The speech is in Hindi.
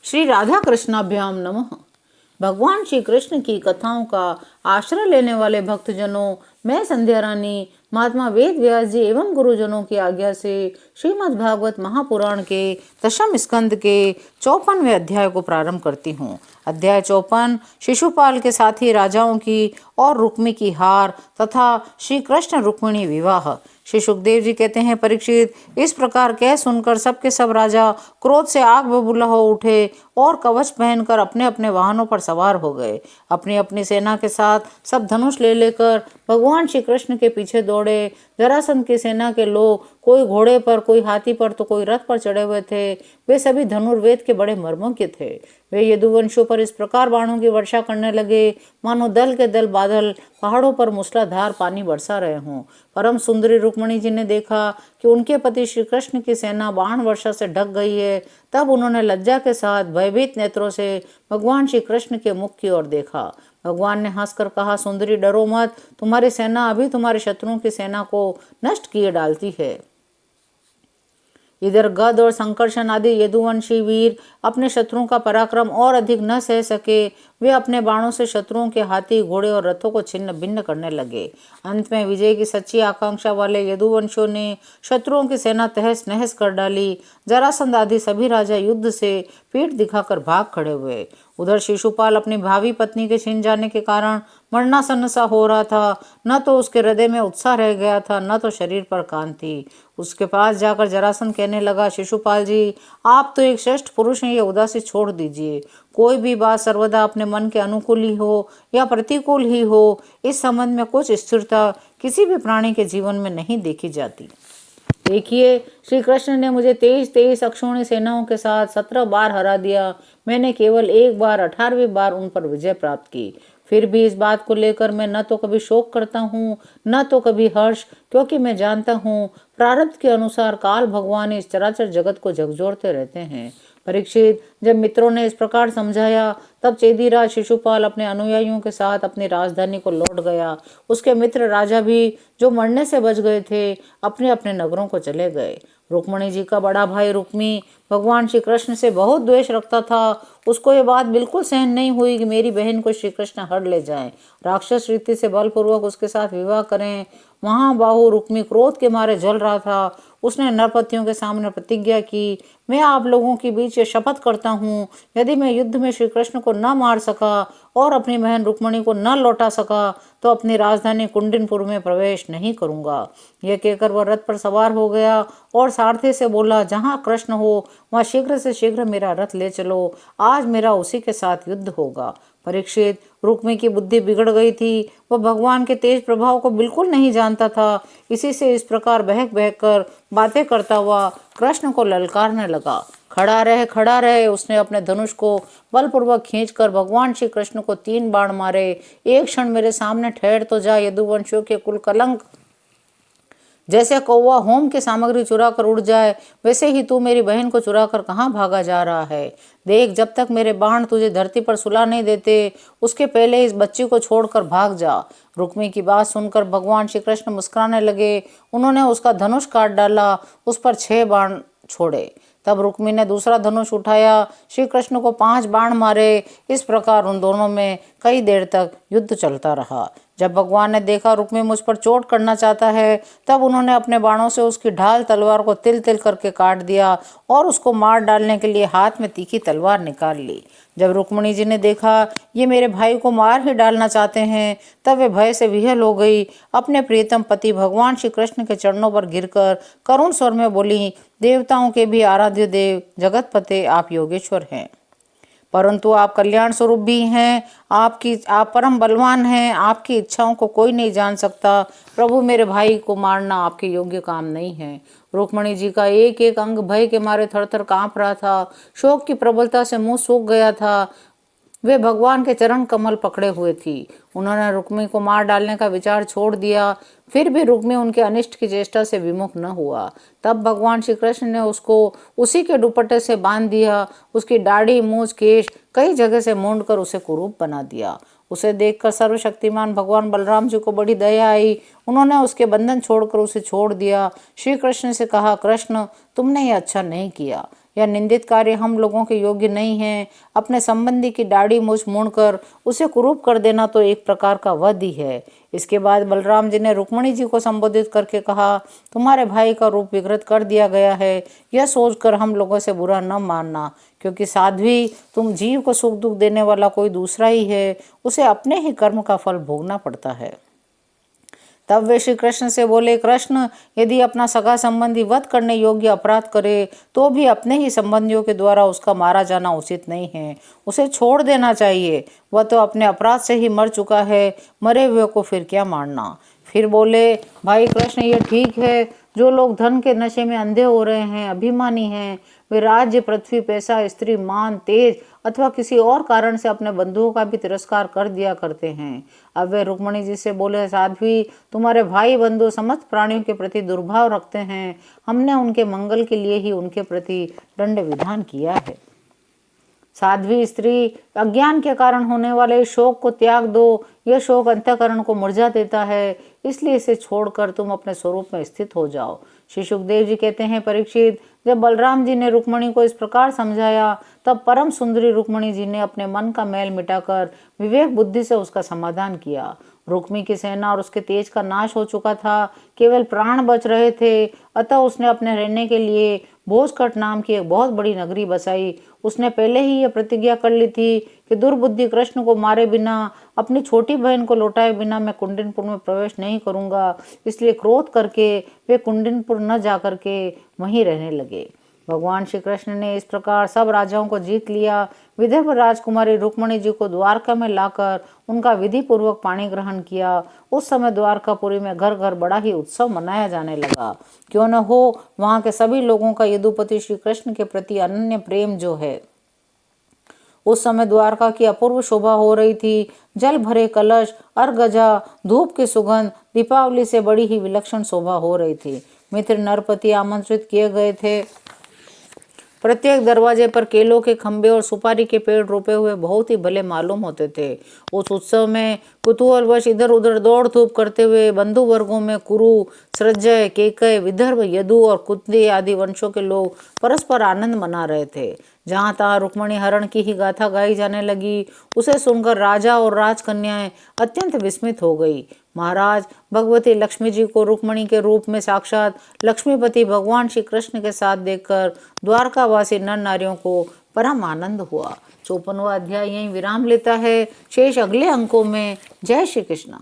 श्री राधा कृष्णाभ्याम नमः। भगवान श्री कृष्ण की कथाओं का आश्रय लेने वाले भक्तजनों, मैं संध्या रानी महात्मा वेद व्यास जी एवं गुरुजनों की आज्ञा से श्रीमद् भागवत महापुराण के दशम स्कंद के 54वें अध्याय को प्रारंभ करती हूँ। अध्याय 54 शिशुपाल के साथी राजाओं की और रुक्मी की हार तथा श्री कृष्ण रुक्मिणी विवाह। श्री सुखदेव जी कहते हैं, परीक्षित, इस प्रकार कह सुनकर सबके सब राजा क्रोध से आग बबूला हो उठे और कवच पहनकर अपने अपने वाहनों पर सवार हो गए। अपनी अपनी सेना के साथ सब धनुष ले लेकर भगवान श्री कृष्ण के पीछे दौड़े। जरासंध की सेना के लोग कोई घोड़े पर, कोई हाथी पर तो कोई रथ पर चढ़े हुए थे। वे सभी धनुर्वेद के बड़े मर्मज्ञ थे। वे यदुवंशियों पर इस प्रकार बाणों की वर्षा करने लगे मानो दल के दल बादल पहाड़ों पर मूसलाधार पानी बरसा रहे हों। परम सुंदरी रुक्मिणी जी ने देखा कि उनके पति श्री कृष्ण की सेना बाण वर्षा से ढक गई है। तब उन्होंने लज्जा के साथ भयभीत नेत्रों से भगवान श्री कृष्ण के मुख की ओर देखा। भगवान ने हंसकर कहा, सुंदरी डरो मत, तुम्हारी सेना अभी तुम्हारे शत्रुओं की सेना को नष्ट किए डालती है। इधर गद और संकर्षण आदि यदुवंशी वीर अपने शत्रुओं का पराक्रम और अधिक न सह सके। वे अपने बाणों से शत्रुओं के हाथी, घोड़े और रथों को छिन्न भिन्न करने लगे। अंत में विजय की सच्ची आकांक्षा वाले यदुवंशियों ने शत्रुओं की सेना तहस नहस कर डाली। जरासंध आदि सभी राजा युद्ध से पीठ दिखाकर भाग खड़े हुए। उधर शिशुपाल अपनी भावी पत्नी के छिन जाने के कारण मरणासन्न सा हो रहा था। न तो उसके हृदय में उत्साह रह गया था, न तो शरीर पर कान थी। उसके पास जाकर जरासंध कहने लगा, शिशुपाल जी, आप तो एक श्रेष्ठ पुरुष हैं, ये उदासी छोड़ दीजिए। कोई भी बात सर्वदा अपने मन के अनुकूल ही हो या प्रतिकूल ही हो, इस संबंध में कुछ स्थिरता किसी भी प्राणी के जीवन में नहीं देखी जाती। देखिए, श्री कृष्ण ने मुझे 23 अक्षौणी सेनाओं के साथ 17 बार हरा दिया। मैंने केवल एक बार 18वीं बार उन पर विजय प्राप्त की। फिर भी इस बात को लेकर मैं न तो कभी शोक करता हूँ, न तो कभी हर्ष, क्योंकि मैं जानता हूँ प्रारब्ध के अनुसार काल भगवान इस चराचर जगत को झकझोरते रहते हैं। परीक्षित, जब मित्रों ने इस प्रकार समझाया, तब चेदीराज शिशुपाल अपने अनुयायियों के साथ अपनी राजधानी को लौट गया। उसके मित्र राजा भी, जो मरने से बच गए थे, अपने अपने नगरों को चले गए। रुक्मिणी जी का बड़ा भाई रुक्मी भगवान श्री कृष्ण से बहुत द्वेष रखता था। उसको ये बात बिल्कुल सहन नहीं हुई कि मेरी बहन को श्री कृष्ण हर ले जाएं, राक्षस रीति से बलपूर्वक उसके साथ विवाह करें। महाबाहु रुक्मी क्रोध के मारे जल रहा था। उसने नरपतियों के सामने प्रतिज्ञा की, मैं आप लोगों के बीच ये शपथ करता हूँ, यदि मैं युद्ध में श्री कृष्ण को न मार सका और अपनी बहन रुक्मिणी को न लौटा सका तो अपनी राजधानी कुंडिनपुर में प्रवेश नहीं करूंगा। यह कहकर वह रथ पर सवार हो गया और सारथी से बोला, जहाँ कृष्ण हो वहाँ शीघ्र से शीघ्र मेरा रथ ले चलो, आज मेरा उसी के साथ युद्ध होगा। परीक्षित, रुक्मी की बुद्धि बिगड़ गई थी। वह भगवान के तेज प्रभाव को बिल्कुल नहीं जानता था। इसी से इस प्रकार बहक बहक कर बातें करता हुआ कृष्ण को ललकारने लगा। खड़ा रहे, खड़ा रहे। उसने अपने धनुष को बलपूर्वक खींचकर भगवान श्री कृष्ण को 3 बाण मारे। एक क्षण मेरे सामने ठहर तो जा, यदुवंशियों के कुल कलंक। जैसे कौवा होम की सामग्री चुरा कर उड़ जाए, वैसे ही तू मेरी बहन को चुरा कर कहाँ भागा जा रहा है। देख, जब तक मेरे बाण तुझे धरती पर सुला नहीं देते, उसके पहले इस बच्ची को छोड़कर भाग जा। रुक्मी की बात सुनकर भगवान श्री कृष्ण मुस्कुराने लगे। उन्होंने उसका धनुष काट डाला, उस पर 6 बाण छोड़े। तब रुक्मी ने दूसरा धनुष उठाया, श्री कृष्ण को 5 बाण मारे। इस प्रकार उन दोनों में कई देर तक युद्ध चलता रहा। जब भगवान ने देखा रुक्मी मुझ पर चोट करना चाहता है, तब उन्होंने अपने बाणों से उसकी ढाल तलवार को तिल तिल करके काट दिया और उसको मार डालने के लिए हाथ में तीखी तलवार निकाल ली। जब रुक्मिणी जी ने देखा ये मेरे भाई को मार ही डालना चाहते हैं, तब वे भय से विह्वल हो गई। अपने प्रियतम पति भगवान श्री कृष्ण के चरणों पर गिरकर करुण स्वर में बोली, देवताओं के भी आराध्य देव जगतपते, आप योगेश्वर हैं, परंतु आप कल्याण स्वरूप भी हैं। आप परम बलवान हैं। आपकी इच्छाओं को कोई नहीं जान सकता। प्रभु, मेरे भाई को मारना आपके योग्य काम नहीं है। रुक्मिणी जी का एक एक अंग भय के मारे थरथर कांप रहा था। शोक की प्रबलता से मुंह सूख गया था। वे भगवान के चरण कमल पकड़े हुए थी। उन्होंने रुक्मी को मार डालने का विचार छोड़ दिया। फिर भी रुक्मी उनके अनिष्ट की चेष्टा से विमुख न हुआ। तब भगवान श्री कृष्ण ने उसको उसी के दुपट्टे से बांध दिया। उसकी दाढ़ी, मूछ, केश कई जगह से मूंड कर उसे कुरूप बना दिया। उसे देखकर सर्वशक्तिमान भगवान बलराम जी को बड़ी दया आई। उन्होंने उसके बंधन छोड़कर उसे छोड़ दिया। श्री कृष्ण से कहा, कृष्ण, तुमने ये अच्छा नहीं किया। यह निंदित कार्य हम लोगों के योग्य नहीं है। अपने संबंधी की दाढ़ी मूछ मोड़कर उसे कुरूप कर देना तो एक प्रकार का वध ही है। इसके बाद बलराम जी ने रुक्मणी जी को संबोधित करके कहा, तुम्हारे भाई का रूप विकृत कर दिया गया है। यह सोचकर हम लोगों से बुरा न मानना, क्योंकि साध्वी तुम जीव को सुख दुख देने वाला कोई दूसरा ही है, उसे अपने ही कर्म का फल भोगना पड़ता है। तब वे श्री कृष्ण से बोले, कृष्ण, यदि अपना सगा संबंधी वध करने योग्य अपराध करे तो भी अपने ही संबंधियों के द्वारा उसका मारा जाना उचित नहीं है, उसे छोड़ देना चाहिए। वह तो अपने अपराध से ही मर चुका है, मरे हुए को फिर क्या मारना। फिर बोले, भाई कृष्ण, ये ठीक है, जो लोग धन के नशे में अंधे हो रहे हैं, अभिमानी हैं, वे राज्य, पृथ्वी, पैसा, स्त्री, मान, तेज अथवा किसी और कारण से अपने बंधुओं का भी तिरस्कार कर दिया करते हैं। अब वे रुक्मणी जी से बोले, साध्वी, तुम्हारे भाई बंधु समस्त प्राणियों के प्रति दुर्भाव रखते हैं, हमने उनके मंगल के लिए ही उनके प्रति दंड विधान किया है। साध्वी स्त्री, अज्ञान के कारण होने वाले शोक को त्याग दो। यह शोक अंतःकरण को मुरझा देता है, इसलिए इसे छोड़कर तुम अपने स्वरूप में स्थित हो जाओ। श्री सुखदेव जी कहते हैं, परीक्षित, जब बलराम जी ने रुक्मणी को इस प्रकार समझाया तब परम सुंदरी रुक्मणी जी ने अपने मन का मैल मिटाकर विवेक बुद्धि से उसका समाधान किया। रुक्मी की सेना और उसके तेज का नाश हो चुका था, केवल प्राण बच रहे थे। अतः उसने अपने रहने के लिए भोजकट नाम की एक बहुत बड़ी नगरी बसाई। उसने पहले ही यह प्रतिज्ञा कर ली थी कि दुर्बुद्धि कृष्ण को मारे बिना, अपनी छोटी बहन को लौटाए बिना मैं कुंडिनपुर में प्रवेश नहीं करूंगा। इसलिए क्रोध करके वे कुंडिनपुर न जाकर के वहीं रहने लगे। भगवान श्री कृष्ण ने इस प्रकार सब राजाओं को जीत लिया। विदर्भ राजकुमारी रुक्मणी जी को द्वारका में लाकर उनका विधि पूर्वक पाणी ग्रहण किया। उस समय द्वारकापुरी में घर घर बड़ा ही उत्सव मनाया जाने लगा। क्यों न हो, वहां के सभी लोगों का यदुपति श्री कृष्ण के प्रति अनन्य प्रेम जो है। उस समय द्वारका की अपूर्व शोभा हो रही थी। जल भरे कलश, अर्गजा, धूप की सुगंध, दीपावली से बड़ी ही विलक्षण शोभा हो रही थी। मित्र नरपति आमंत्रित किए गए थे। प्रत्येक दरवाजे पर केलों के खंभे और सुपारी के पेड़ रोपे हुए बहुत ही भले मालूम होते थे। उस उत्सव में कुतूहलवश इधर उधर दौड़ धूप करते हुए बंधु वर्गों में कुरु, सृजय, केकय, विदर्भ, यदु और कुंती आदि वंशों के लोग परस्पर आनंद मना रहे थे। जहाँ तहाँ रुक्मणी हरण की ही गाथा गाई जाने लगी। उसे सुनकर राजा और राजकन्याएं अत्यंत विस्मित हो गई। महाराज, भगवती लक्ष्मी जी को रुक्मणी के रूप में साक्षात लक्ष्मीपति भगवान श्री कृष्ण के साथ देखकर द्वारकावासी नर नारियों को परम आनंद हुआ। 54वां अध्याय यहीं विराम लेता है। शेष अगले अंकों में। जय श्री कृष्ण।